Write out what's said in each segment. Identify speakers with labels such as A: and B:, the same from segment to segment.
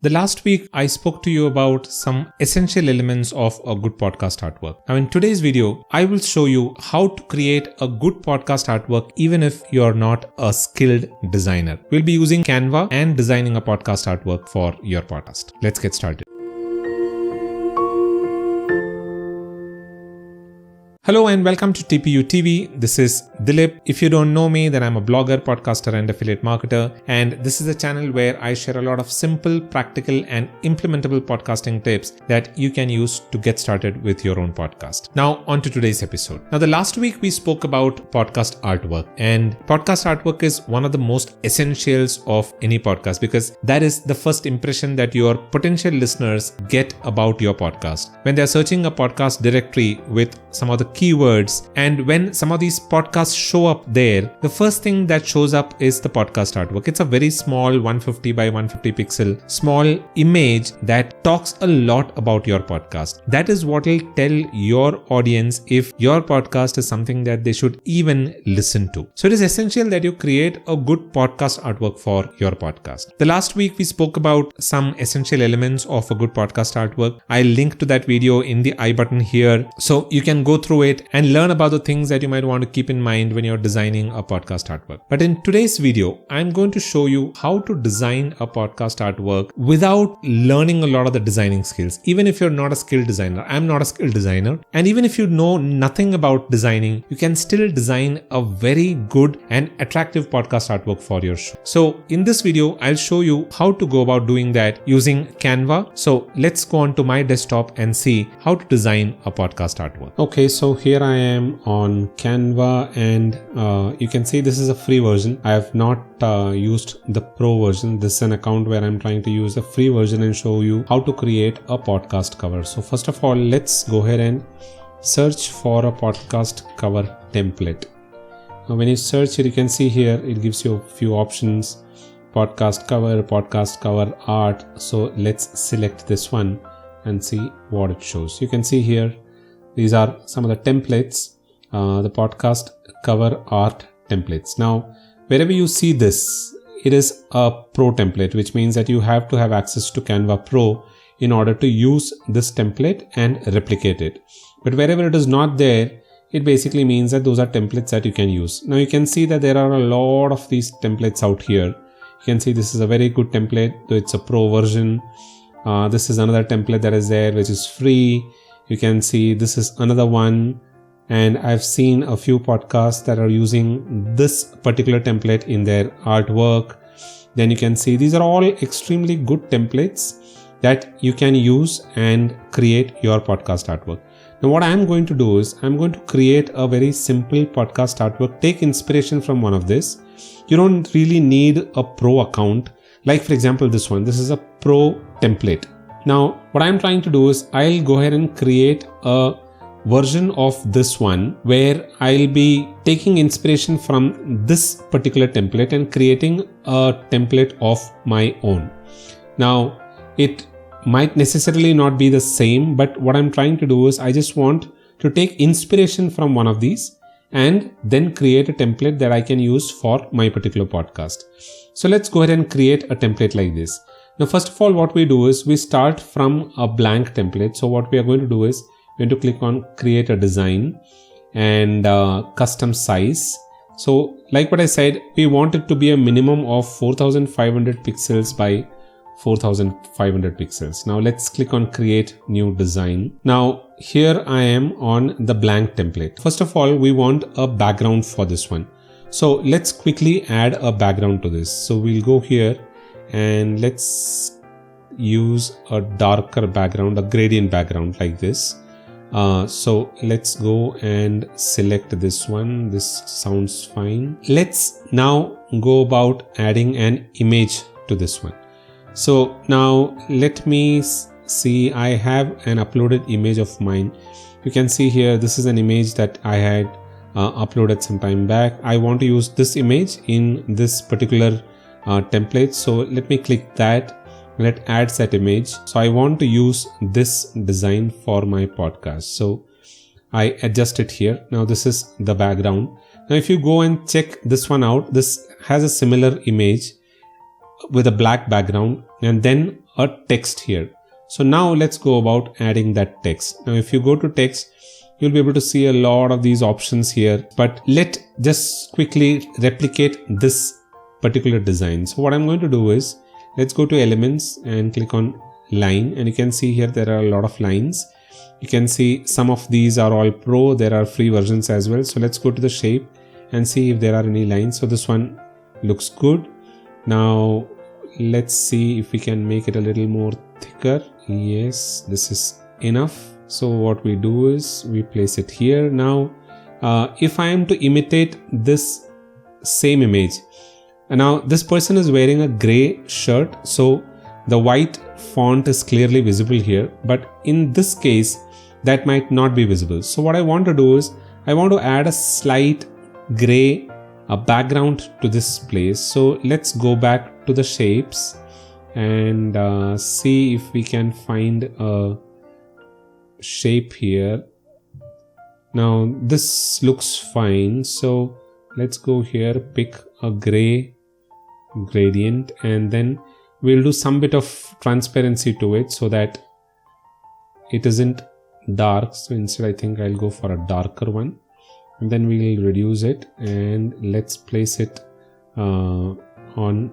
A: The last week, I spoke to you about some essential elements of a good podcast artwork. Now, in today's video, I will show you how to create a good podcast artwork even if you're not a skilled designer. We'll be using Canva and designing a podcast artwork for your podcast. Let's get started. Hello and welcome to TPU TV. This is Dilip. If you don't know me, then I'm a blogger, podcaster and affiliate marketer. And this is a channel where I share a lot of simple, practical and implementable podcasting tips that you can use to get started with your own podcast. Now on to today's episode. Now the last week we spoke about podcast artwork, and podcast artwork is one of the most essentials of any podcast because that is the first impression that your potential listeners get about your podcast. When they're searching a podcast directory with some of the keywords, and when some of these podcasts show up there, the first thing that shows up is the podcast artwork. It's a very small 150 by 150 pixel small image that talks a lot about your podcast. That is what will tell your audience if your podcast is something that they should even listen to. So it is essential that you create a good podcast artwork for your podcast. The last week we spoke about some essential elements of a good podcast artwork. I'll link to that video in the I button here so you can go through it and learn about the things that you might want to keep in mind when you're designing a podcast artwork. But in today's video, I'm going to show you how to design a podcast artwork without learning a lot of the designing skills. Even if you're not a skilled designer, I'm not a skilled designer. And even if you know nothing about designing, you can still design a very good and attractive podcast artwork for your show. So in this video, I'll show you how to go about doing that using Canva. So let's go on to my desktop and see how to design a podcast artwork. Okay, so here I am on Canva, and you can see this is a free version. I have not used the pro version. This is an account where I'm trying to use a free version and show you how to create a podcast cover. So first of all, let's go ahead and search for a podcast cover template. Now when you search it, you can see here it gives you a few options: podcast cover art. So let's select this one and see what it shows. You can see here these are some of the templates, the podcast cover art templates. Now, wherever you see this, it is a pro template, which means that you have to have access to Canva Pro in order to use this template and replicate it. But wherever it is not there, it basically means that those are templates that you can use. Now, you can see that there are a lot of these templates out here. You can see this is a very good template, though it's a pro version. This is another template that is there, which is free. You can see this is another one, and I've seen a few podcasts that are using this particular template in their artwork. Then you can see these are all extremely good templates that you can use and create your podcast artwork. Now what I'm going to do is I'm going to create a very simple podcast artwork. Take inspiration from one of this. You don't really need a pro account. Like for example, this one. This is a pro template. Now, what I'm trying to do is I'll go ahead and create a version of this one where I'll be taking inspiration from this particular template and creating a template of my own. Now, it might necessarily not be the same, but what I'm trying to do is I just want to take inspiration from one of these and then create a template that I can use for my particular podcast. So let's go ahead and create a template like this. Now, first of all, what we do is we start from a blank template. So what we are going to do is we're going to click on create a design and custom size. So like what I said, we want it to be a minimum of 4500 pixels by 4500 pixels. Now let's click on create new design. Now here I am on the blank template. First of all, we want a background for this one. So let's quickly add a background to this. So we'll go here and let's use a darker background, a gradient background like this. So let's go and select this one. This sounds fine. Let's now go about adding an image to this one. So now let me see, I have an uploaded image of mine. You can see here, this is an image that I had uploaded some time back. I want to use this image in this particular template. So let me click that and it adds that image. So I want to use this design for my podcast. So I adjust it here. Now this is the background. Now if you go and check this one out, this has a similar image with a black background and then a text here. So now let's go about adding that text. Now if you go to text, you'll be able to see a lot of these options here, but let's just quickly replicate this particular design. So what I'm going to do is, let's go to elements and click on line, and you can see here there are a lot of lines. You can see some of these are all pro, there are free versions as well. So let's go to the shape and see if there are any lines. So this one looks good. Now let's see if we can make it a little more thicker. Yes, this is enough. So what we do is we place it here. Now if I am to imitate this same image, now this person is wearing a gray shirt, so the white font is clearly visible here, but in this case that might not be visible. So what I want to do is I want to add a slight gray background to this place. So let's go back to the shapes and see if we can find a shape here. Now this looks fine, so let's go here, pick a gray gradient, and then we'll do some bit of transparency to it so that it isn't dark. So instead I think I'll go for a darker one, and then we'll reduce it and let's place it on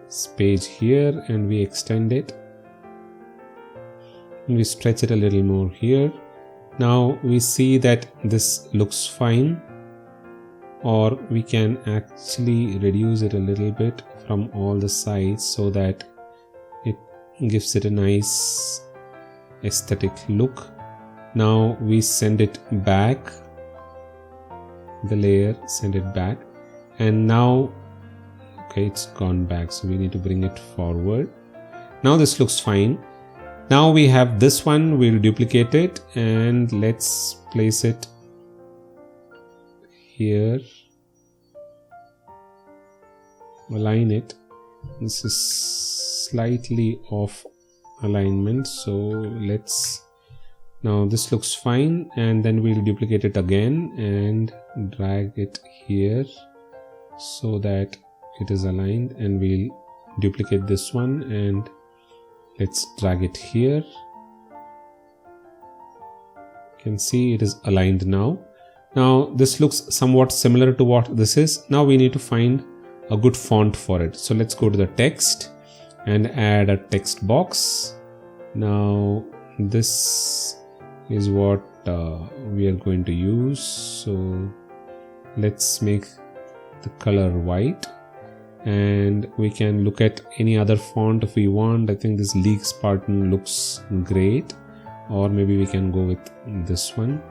A: this page here, and we extend it and we stretch it a little more here. Now we see that this looks fine, or we can actually reduce it a little bit from all the sides so that it gives it a nice aesthetic look. Now we send it back, the layer, send it back, and now okay, it's gone back, so we need to bring it forward. Now this looks fine. Now we have this one, we'll duplicate it and let's place it here, align it. This is slightly off alignment, so let's, now this looks fine, and then we'll duplicate it again and drag it here so that it is aligned, and we'll duplicate this one and let's drag it here. You can see it is aligned now. Now this looks somewhat similar to what this is. Now we need to find a good font for it. So let's go to the text and add a text box. Now this is what we are going to use. So let's make the color white, and we can look at any other font if we want. I think this League Spartan looks great, or maybe we can go with this one.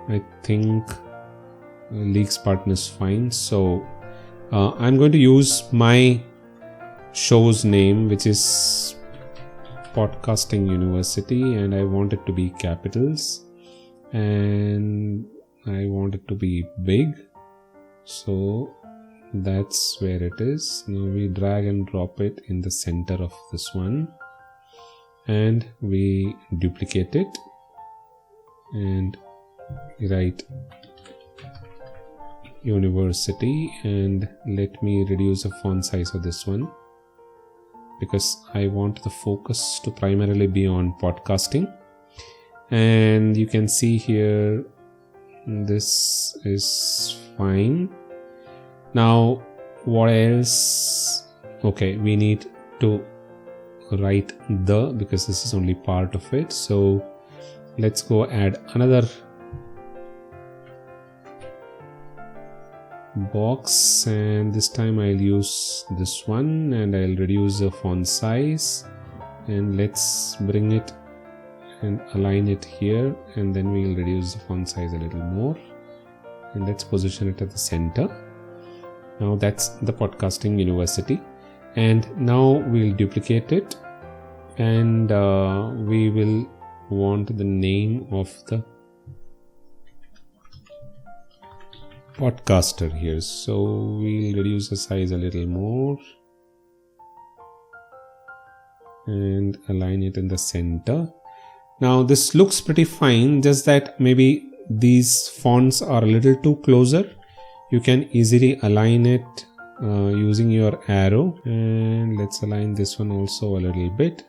A: I think League Spartan is fine. So I'm going to use my show's name, which is Podcasting University, and I want it to be capitals and I want it to be big. So that's where it is. Now we drag and drop it in the center of this one, and we duplicate it and write university, and let me reduce the font size of this one because I want the focus to primarily be on podcasting. And you can see here this is fine. Now what else? Okay, we need to write the, because this is only part of it. So let's go add another box, and this time I'll use this one and I'll reduce the font size, and let's bring it and align it here, and then we'll reduce the font size a little more, and let's position it at the center. Now that's the Podcasting University, and now we'll duplicate it, and we will want the name of the podcaster here. So we'll reduce the size a little more and align it in the center. Now this looks pretty fine, just that maybe these fonts are a little too closer. You can easily align it using your arrow, and let's align this one also a little bit.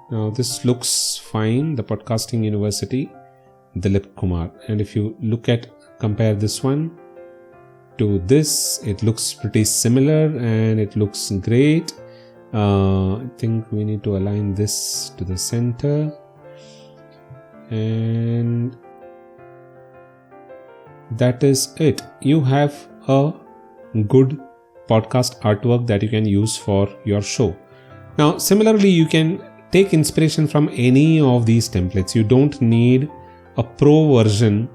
A: Now this looks fine, the Podcasting University, Dilip Kumar. And if you compare this one to this, it looks pretty similar and it looks great. I think we need to align this to the center, and that is it. You have a good podcast artwork that you can use for your show. Now, similarly, you can take inspiration from any of these templates. You don't need a pro version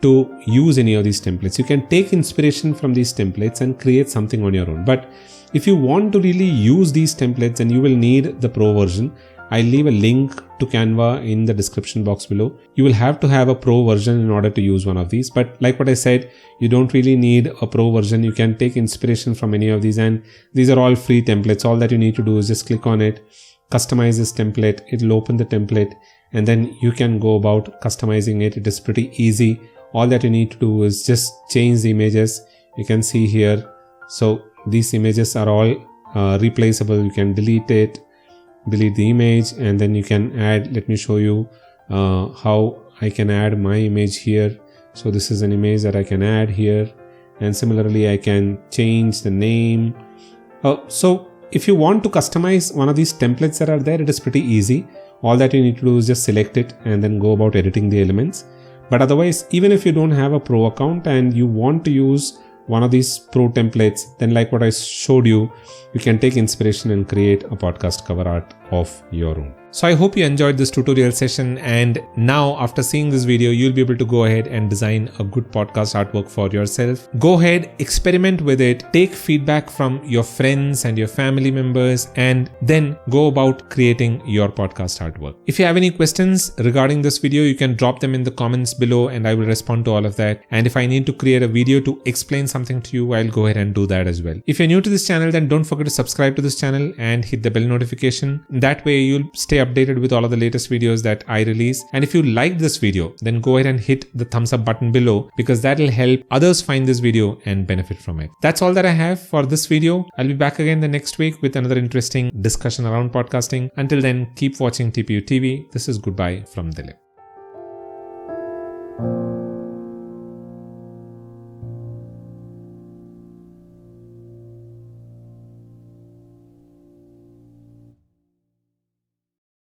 A: to use any of these templates. You can take inspiration from these templates and create something on your own. But if you want to really use these templates, then you will need the pro version. I'll leave a link to Canva in the description box below. You will have to have a pro version in order to use one of these. But like what I said, you don't really need a pro version. You can take inspiration from any of these, and these are all free templates. All that you need to do is just click on it, customize this template. It will open the template, and then you can go about customizing it. It is pretty easy. All that you need to do is just change the images. You can see here. So these images are all replaceable. You can delete the image, and then you can add. Let me show you how I can add my image here. So this is an image that I can add here, and similarly I can change the name. So if you want to customize one of these templates that are there, it is pretty easy. All that you need to do is just select it and then go about editing the elements. But otherwise, even if you don't have a pro account and you want to use one of these pro templates, then like what I showed you, you can take inspiration and create a podcast cover art of your own. So I hope you enjoyed this tutorial session, and now after seeing this video, you'll be able to go ahead and design a good podcast artwork for yourself. Go ahead, experiment with it, take feedback from your friends and your family members, and then go about creating your podcast artwork. If you have any questions regarding this video, you can drop them in the comments below and I will respond to all of that. And if I need to create a video to explain something to you, I'll go ahead and do that as well. If you're new to this channel, then don't forget to subscribe to this channel and hit the bell notification. That way you'll stay updated with all of the latest videos that I release. And if you liked this video, then go ahead and hit the thumbs up button below, because that will help others find this video and benefit from it. That's all that I have for this video. I'll be back again the next week with another interesting discussion around podcasting. Until then, keep watching TPU TV. This is goodbye from Dilip.